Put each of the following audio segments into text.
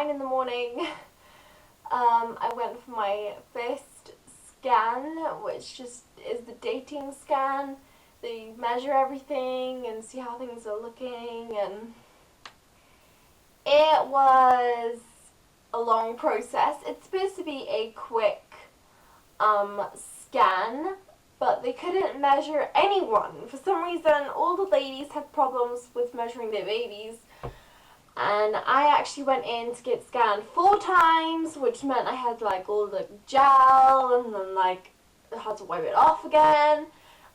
9 in the morning. I went for my first scan, which just is the dating scan. They measure everything and see how things are looking, and it was a long process. It's supposed to be a quick scan, but they couldn't measure anyone. For some reason, all the ladies had problems with measuring their babies. And I actually went in to get scanned 4 times, which meant I had like all the gel and then like I had to wipe it off again.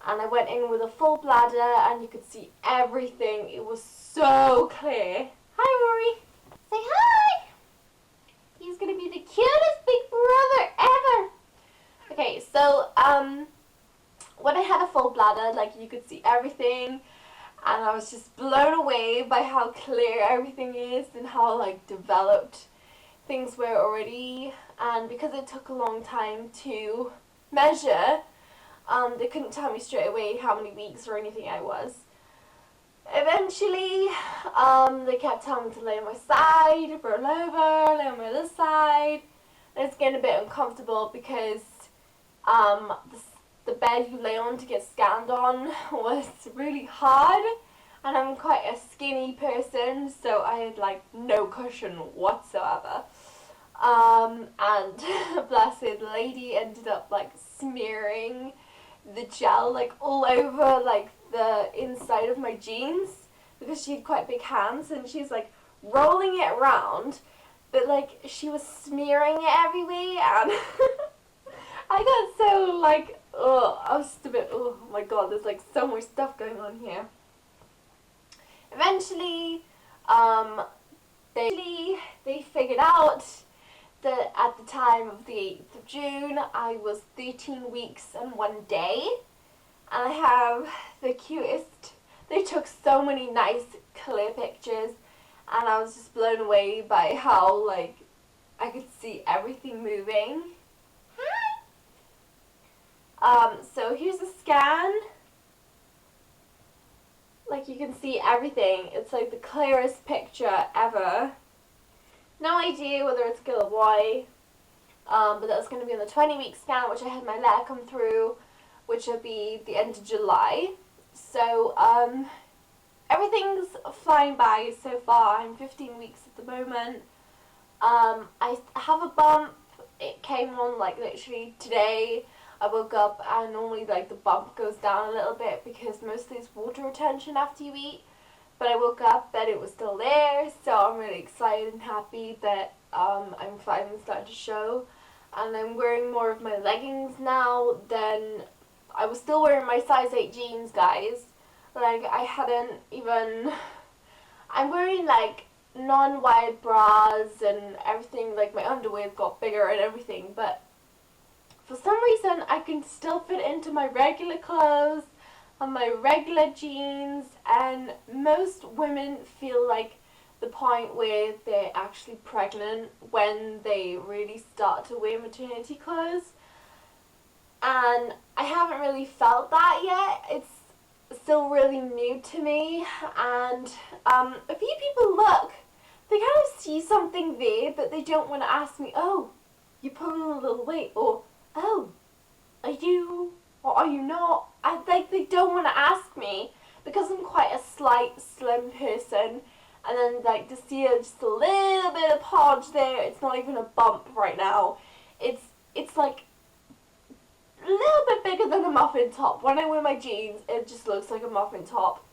And I went in with a full bladder and you could see everything. It was so clear. Hi, Rory. Say hi. He's gonna be the cutest big brother ever. Okay, so when I had a full bladder, like you could see everything. And I was just blown away by how clear everything is and how like developed things were already. And because it took a long time to measure, they couldn't tell me straight away how many weeks or anything I was. Eventually, they kept telling me to lay on my side, roll over, lay on my other side. And it's getting a bit uncomfortable because the bed you lay on to get scanned on was really hard, and I'm quite a skinny person, so I had like no cushion whatsoever. And bless it, the lady ended up like smearing the gel like all over like the inside of my jeans because she had quite big hands, and she's like rolling it around, but like she was smearing it everywhere, and I got so like, I was just a bit, oh my god, there's like so much stuff going on here. Eventually, they figured out that at the time of the 8th of June, I was 13 weeks and 1 day. And I have the cutest, they took so many nice clear pictures, and I was just blown away by how like I could see everything moving. So here's a scan. Like you can see everything. It's like the clearest picture ever. No idea whether it's a girl or boy. But that's going to be on the 20-week scan, which I had my letter come through, which will be the end of July. So everything's flying by so far. I'm 15 weeks at the moment. I have a bump. It came on like literally today. I woke up and normally like the bump goes down a little bit because mostly it's water retention after you eat. But I woke up that it was still there, so I'm really excited and happy that I'm finally starting to show. And I'm wearing more of my leggings now than I was still wearing my size 8 jeans, guys. Like I hadn't even. I'm wearing like non-wide bras and everything. Like my underwear got bigger and everything, but for some reason, I can still fit into my regular clothes and my regular jeans, and most women feel like the point where they're actually pregnant when they really start to wear maternity clothes. And I haven't really felt that yet. It's still really new to me, and a few people look, they kind of see something there, but they don't want to ask me, oh, you're pulling a little weight, or oh, are you or are you not? They don't want to ask me because I'm quite a slight, slim person, and then like to see just a little bit of podge there. It's not even a bump right now. It's like a little bit bigger than a muffin top. When I wear my jeans, it just looks like a muffin top.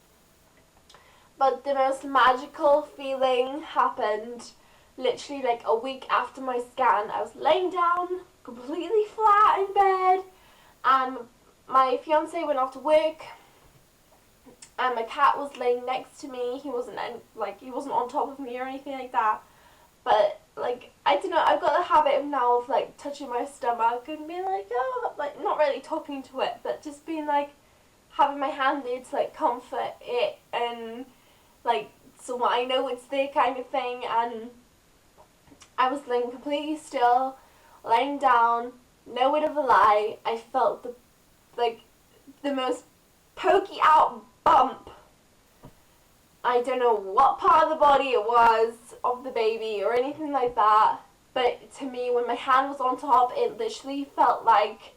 But the most magical feeling happened literally like a week after my scan. I was laying down completely flat in bed, and my fiance went off to work, and my cat was laying next to me. He wasn't on top of me or anything like that, but like I don't know, I've got the habit of now of like touching my stomach and being like, oh, like not really talking to it, but just being like having my hand there to like comfort it, and like so I know it's there kind of thing. And I was laying completely still, laying down, no word of a lie. I felt the most pokey out bump I don't know what part of the body it was of the baby or anything like that, but to me, when my hand was on top, it literally felt like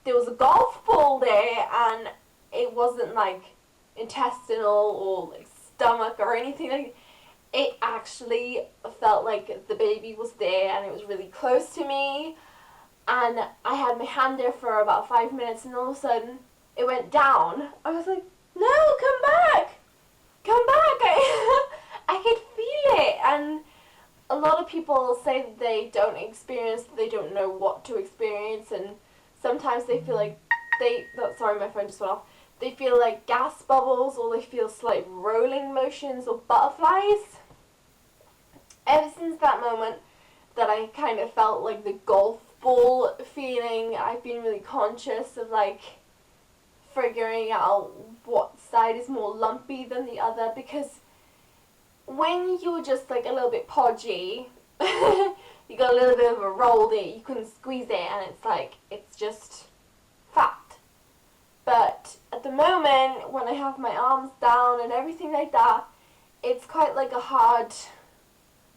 there was a golf ball there, and it wasn't like intestinal or like stomach or anything like. It actually felt like the baby was there, and it was really close to me, and I had my hand there for about 5 minutes, and all of a sudden it went down. I was like, no, come back, come back. I could feel it. And a lot of people say that they don't know what to experience, and sometimes they feel like sorry, my phone just went off. They feel like gas bubbles, or they feel slight rolling motions or butterflies. Ever since that moment that I kind of felt like the golf ball feeling, I've been really conscious of like figuring out what side is more lumpy than the other, because when you're just like a little bit podgy, you got a little bit of a roll there, you can squeeze it and it's like, it's just fat. But at the moment, when I have my arms down and everything like that, it's quite like a hard,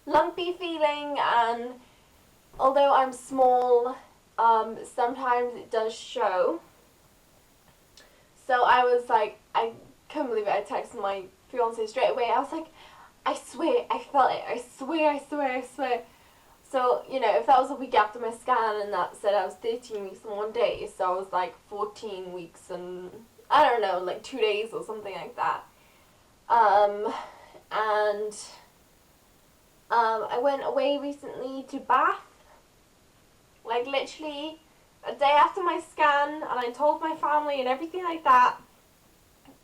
lumpy feeling, and although I'm small, sometimes it does show. So I was like, I couldn't believe it. I texted my fiance straight away. I was like, I swear, I felt it. I swear. So, you know, if that was a week after my scan and that said I was 13 weeks and 1 day, so I was like 14 weeks and, I don't know, like 2 days or something like that. I went away recently to Bath, like literally a day after my scan, and I told my family and everything like that.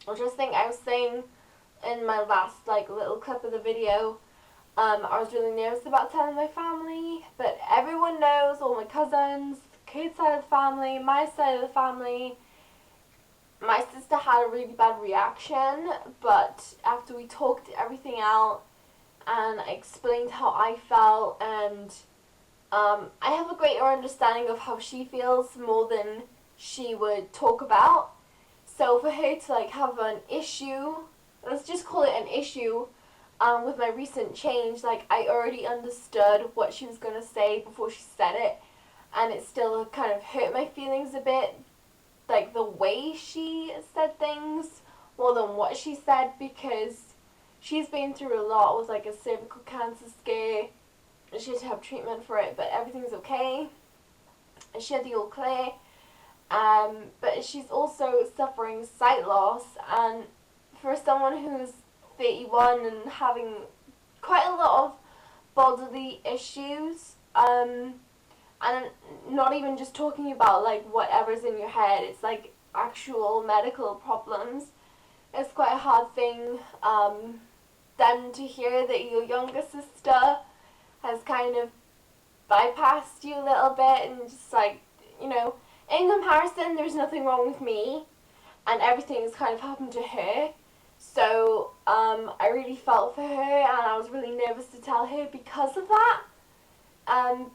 I just think I was saying in my last like little clip of the video, I was really nervous about telling my family, but everyone knows, all my cousins, the kid's side of the family, my side of the family. My sister had a really bad reaction, but after we talked everything out and I explained how I felt, and I have a greater understanding of how she feels more than she would talk about. So for her to like have an issue, let's just call it an issue, with my recent change, like I already understood what she was going to say before she said it, and it still kind of hurt my feelings a bit, like the way she said things more than what she said, because she's been through a lot with like a cervical cancer scare, and she had to have treatment for it, but everything's okay, and she had the all clear, but she's also suffering sight loss, and for someone who's 31 and having quite a lot of bodily issues, and not even just talking about like whatever's in your head, it's like actual medical problems. It's quite a hard thing then to hear that your younger sister has kind of bypassed you a little bit, and just like, you know, in comparison, there's nothing wrong with me, and everything has kind of happened to her. So I really felt for her, and I was really nervous to tell her because of that.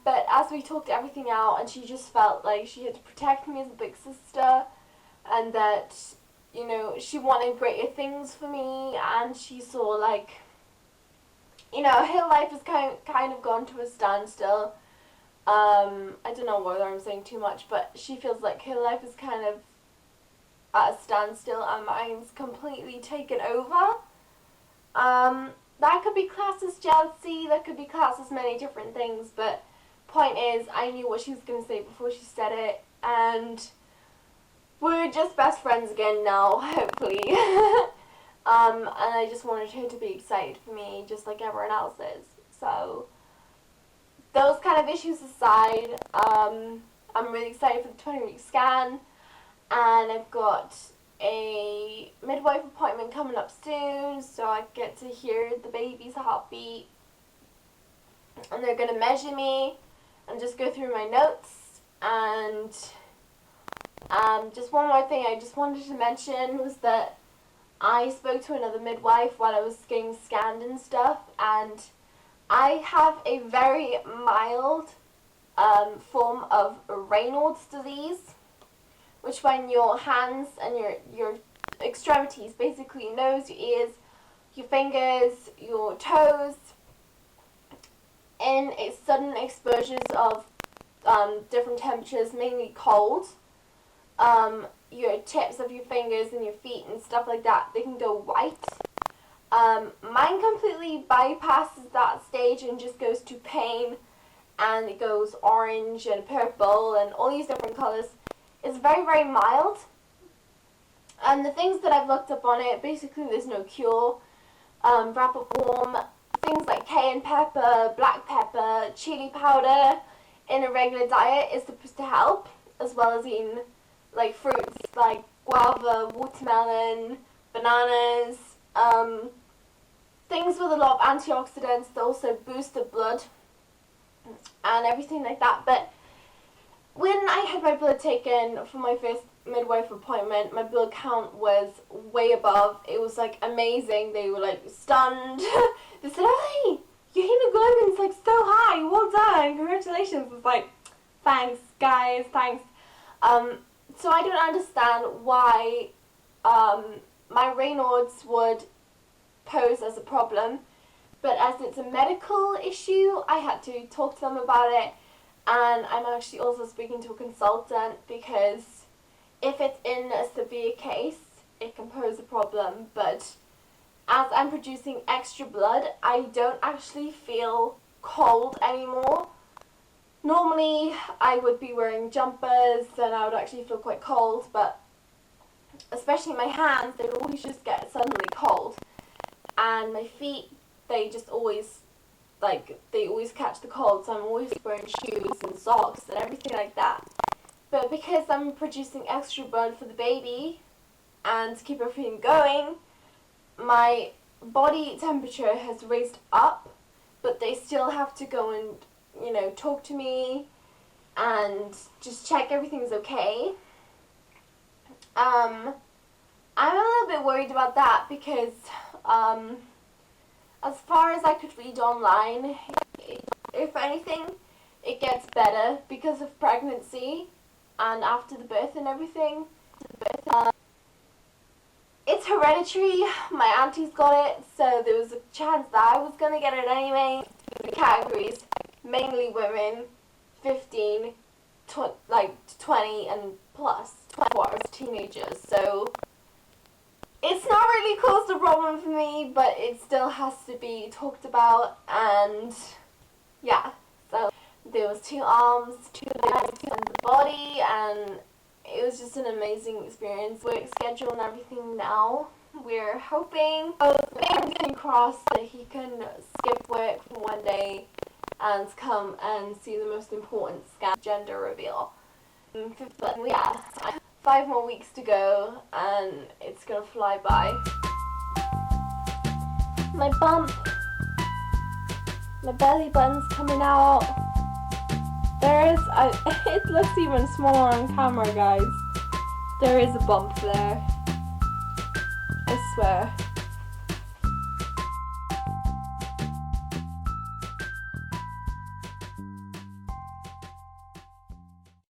But as we talked everything out, and she just felt like she had to protect me as a big sister, and that, you know, she wanted greater things for me, and she saw like, you know, her life has kind of gone to a standstill. I don't know whether I'm saying too much, but she feels like her life is kind of at a standstill and mine's completely taken over. That could be classed as jealousy, that could be classed as many different things, but point is, I knew what she was going to say before she said it, and we're just best friends again now, hopefully. And I just wanted her to be excited for me, just like everyone else is. So, those kind of issues aside, I'm really excited for the 20-week scan, and I've got a midwife appointment coming up soon, so I get to hear the baby's heartbeat, and they're going to measure me and just go through my notes. And just one more thing I just wanted to mention was that I spoke to another midwife while I was getting scanned and stuff, and I have a very mild form of Raynaud's disease, which when your hands and your extremities, basically your nose, your ears, your fingers, your toes, in sudden exposures of different temperatures, mainly cold. Your tips of your fingers and your feet and stuff like that, they can go white. Mine completely bypasses that stage and just goes to pain, and it goes orange and purple and all these different colors. It's very, very mild. And the things that I've looked up on it, basically there's no cure. Wrap up warm, things like cayenne pepper, black pepper, chili powder in a regular diet is supposed to help, as well as eating like fruits like guava, watermelon, bananas, things with a lot of antioxidants that also boost the blood and everything like that. But when I had my blood taken for my first midwife appointment, my blood count was way above. It was like amazing. They were like stunned. They said, "Hey, your hemoglobin's like so high. Well done. Congratulations." It's like, thanks guys, thanks. So I don't understand why my Raynaud's would pose as a problem, but as it's a medical issue, I had to talk to them about it, and I'm actually also speaking to a consultant, because if it's in a severe case, it can pose a problem. But as I'm producing extra blood, I don't actually feel cold anymore. Normally, I would be wearing jumpers and I would actually feel quite cold, but especially my hands, they would always just get suddenly cold. And my feet, they just always, they always catch the cold, so I'm always wearing shoes and socks and everything like that. But because I'm producing extra blood for the baby and to keep everything going, my body temperature has raised up, but they still have to go and talk to me and just check everything's okay. I'm a little bit worried about that, because as far as I could read online, if anything, it gets better because of pregnancy and after the birth and everything. It's hereditary. My auntie's got it, so there was a chance that I was going to get it anyway. The categories, mainly women, 15, 20 and plus, 24 as teenagers. So it's not really caused a problem for me, but it still has to be talked about. And yeah, so there was 2 arms, 2 legs, and the body, and it was just an amazing experience. Work schedule and everything now, we're hoping, everything crossed, that he can skip work for one day and come and see the most important scan, gender reveal. But yeah, 5 more weeks to go and it's gonna fly by. My bump, my belly button's coming out. It looks even smaller on camera, guys. There is a bump there, I swear.